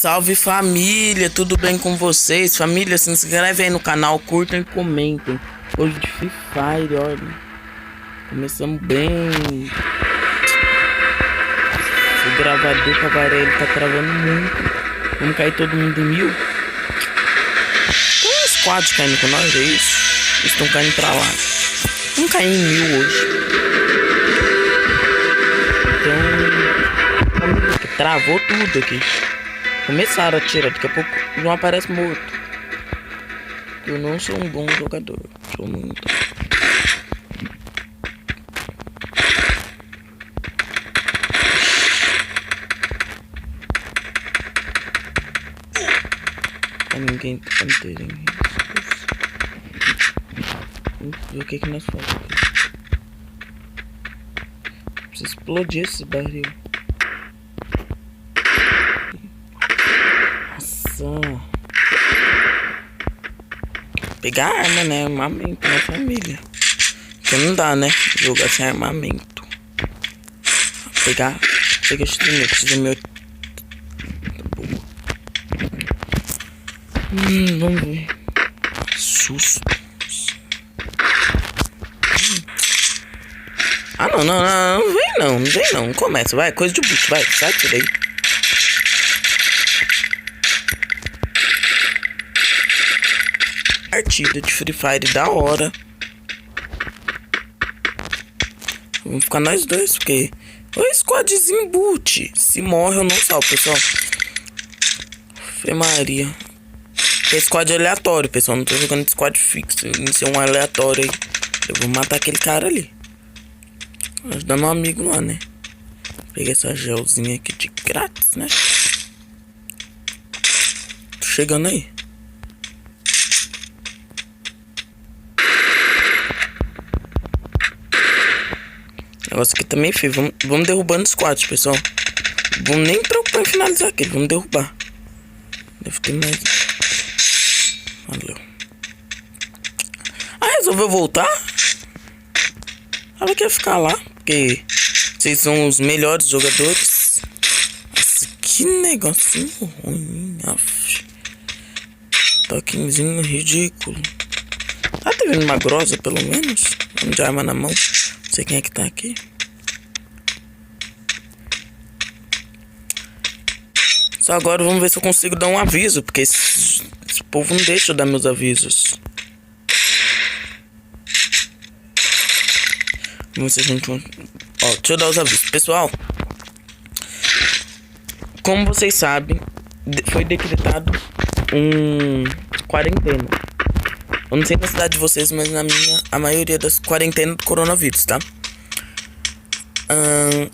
Salve família, tudo bem com vocês? Família, se inscreve aí no canal, curtem e comentem. Hoje de Free Fire, olha. Começamos bem. O gravador pra variar, ele tá travando muito. Vamos cair todo mundo em 1000. Tem uns quadros caindo com nós, é isso? Eles estão caindo pra lá. Vamos cair em 1000 hoje. Então, família, travou tudo aqui. Começaram a atirar, daqui a pouco não aparece morto. Eu não sou um bom jogador, sou muito. Ninguém tá inteiro. Vamos ver o que nós fazemos aqui. Precisa explodir esse barril. Nossa. Pegar arma, né? Armamento na família. Porque não dá, né? Jogar sem armamento. Pegar esse meu. Vamos ver. Susto. Ah, não vem não. Começa, vai, coisa de boot, vai, sai tudo aí. Partida de Free Fire da hora. Vamos ficar nós dois, porque o squadzinho boot. Se morre eu não salvo, pessoal. Fê Maria. É squad aleatório, pessoal. Não tô jogando de squad fixo. Isso é um aleatório aí. Eu vou matar aquele cara ali. Ajudar meu amigo lá, né? Peguei essa gelzinha aqui de grátis, né? Tô chegando aí. Negócio aqui também, filho. Vamos derrubando os squads, pessoal. Vamos nem preocupar em finalizar aquele. Vamos derrubar. Deve ter mais. Valeu. Ah, resolveu voltar? Ela quer ficar lá, porque vocês são os melhores jogadores. Nossa, que negocinho ruim. Toquinzinho ridículo. Ah, tá vendo uma grossa, pelo menos? Vamos de arma na mão. Não sei quem é que tá aqui. Só agora vamos ver se eu consigo dar um aviso, porque esse povo não deixa eu dar meus avisos. Vamos ver se a gente... Ó, deixa eu dar os avisos. Pessoal, como vocês sabem, foi decretado quarentena. Eu não sei na cidade de vocês, mas na minha, a maioria das quarentenas do coronavírus, tá?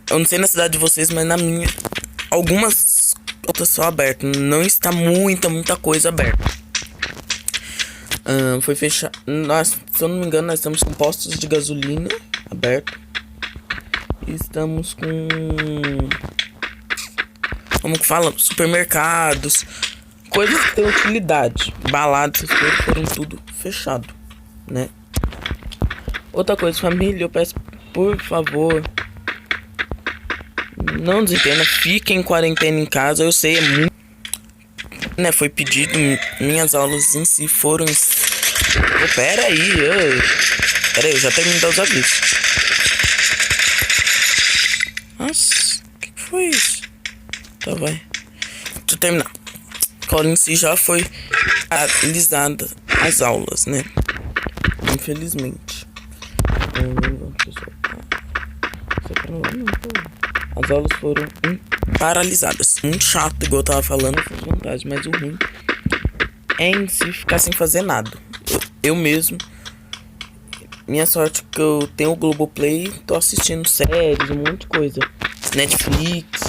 Eu não sei na cidade de vocês, mas na minha, algumas outras só abertas. Não está muita coisa aberta. Foi fechado. Se eu não me engano, nós estamos com postos de gasolina aberto. E estamos com... Como que fala? Supermercados. Coisas que têm utilidade. Baladas, essas coisas foram tudo fechado, né? Outra coisa, família, eu peço, por favor, não desentenda, fiquem em quarentena em casa. Eu sei, é muito, né? Foi pedido, minhas aulas em si foram... Oh, pera aí, eu já terminei de dar os avisos. Nossa, o que foi isso? Tá, vai. Deixa eu terminar. A escola em si já foi alisada as aulas, né? Infelizmente. As aulas foram paralisadas. Muito chato, igual eu tava falando, essas vantagens, mas o ruim é em si ficar sem fazer nada. Eu mesmo, minha sorte é que eu tenho o Globoplay, tô assistindo séries, um monte de coisa, Netflix.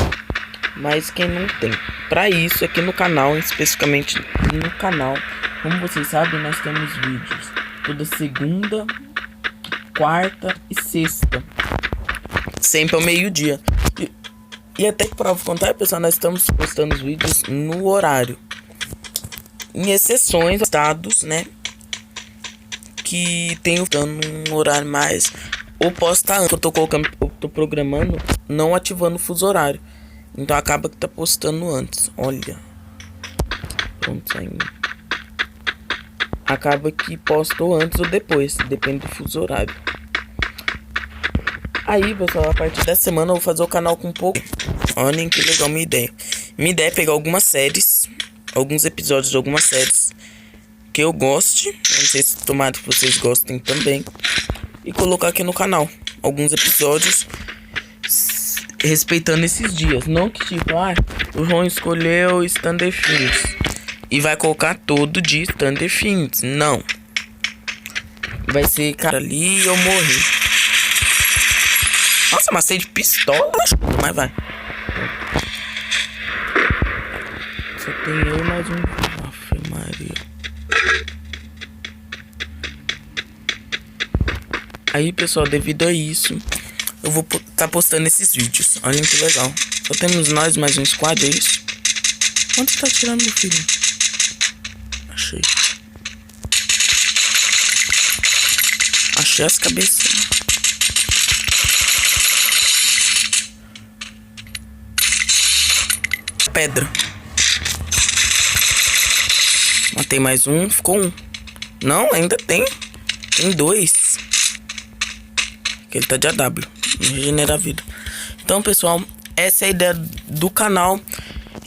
Mas quem não tem, pra isso aqui no canal, especificamente no canal, como vocês sabem, nós temos vídeos toda segunda, quarta e sexta, sempre ao meio-dia. E até que prova contar, pessoal, nós estamos postando os vídeos no horário, em exceções estados, né, que tem um horário mais, ou posta antes. Eu tô colocando, eu tô programando, não ativando o fuso horário. Então acaba que tá postando antes. Olha. quando saindo. Acaba que posto antes ou depois, depende do fuso horário. Aí, pessoal, a partir dessa semana eu vou fazer o canal com um pouco. Olhem que legal minha ideia. Minha ideia é pegar algumas séries, alguns episódios de algumas séries que eu goste. Não sei se tomara que vocês gostem também. E colocar aqui no canal alguns episódios respeitando esses dias. Não que tipo, o João escolheu Stranger Things e vai colocar todo dia Stranger Things. Não. Vai ser cara ali e eu morri. Nossa, mas sei de pistola. Mas vai. Só tem eu e mais um. Afe Maria. Aí, pessoal, devido a isso, eu vou estar postando esses vídeos. Olha que legal. Só temos nós mais um squad, é isso? Onde você tá tirando, meu filho? Achei. Achei as cabeças. Pedra. Matei mais um, ficou um. Não, ainda tem. Tem dois. Que ele tá de AW. Regenera a vida. Então, pessoal, essa é a ideia do canal.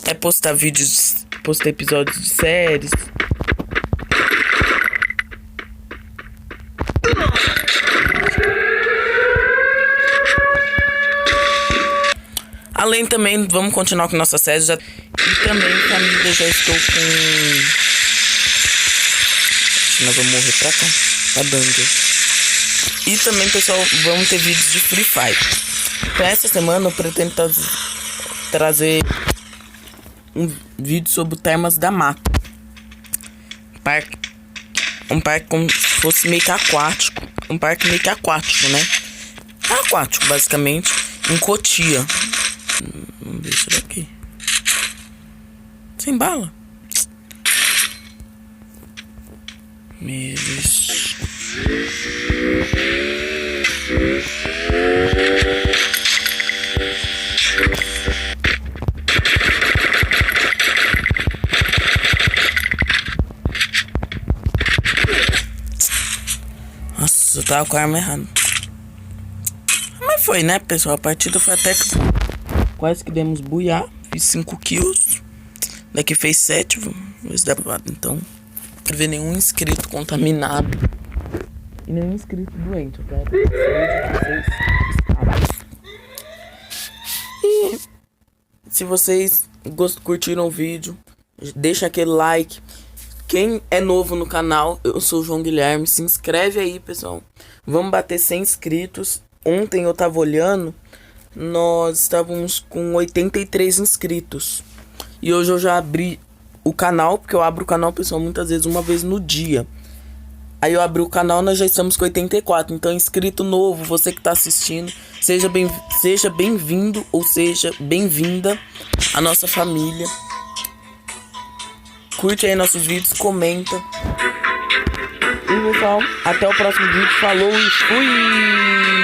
É postar vídeos, postar episódios de séries. Além também, vamos continuar com nossa série. E também, família, já estou com... Nós vamos morrer pra cá. Tá dando. E também, pessoal, vamos ter vídeos de Free Fire. Pra essa semana eu pretendo trazer um vídeo sobre Termas da Mata. Um parque como se fosse meio que aquático. Um parque meio que aquático, né? Aquático, basicamente, em Cotia. Vamos ver isso daqui. Sem bala. Nossa, eu tava com a arma errada. Mas foi, né, pessoal? A partida foi até que quase que demos buiar. Fiz 5 kills. Daqui fez 7. Vamos ver se dá pra... Então, não quero ver nenhum inscrito contaminado e nenhum inscrito doente. Eu quero saber de vocês. E se vocês curtiram o vídeo, deixa aquele like. Quem é novo no canal, eu sou o João Guilherme. Se inscreve aí, pessoal. Vamos bater 100 inscritos. Ontem eu tava olhando, nós estávamos com 83 inscritos. E hoje eu já abri o canal, porque eu abro o canal, pessoal, muitas vezes uma vez no dia. Aí eu abri o canal, nós já estamos com 84. Então, inscrito novo, você que tá assistindo, seja bem-vindo ou seja bem-vinda à nossa família. Curte aí nossos vídeos, comenta. E, pessoal, até o próximo vídeo. Falou e fui!